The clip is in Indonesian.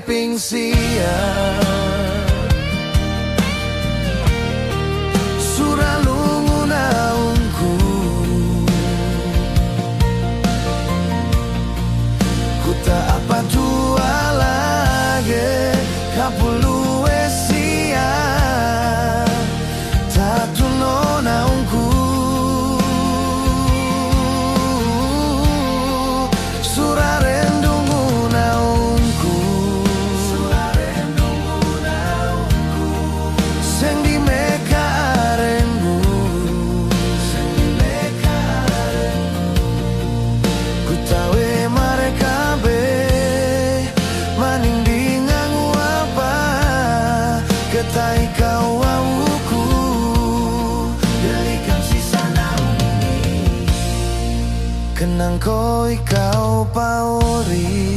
ping sia surah lungu naungku ku tak apa tua lagi kapulu sia tak tuno naungku surah rendungu naungku sing di meka arengu ku tawe mereka be maning di ngangu apa ketai kau awuku delikan sisa naungi kenang koi kau pauri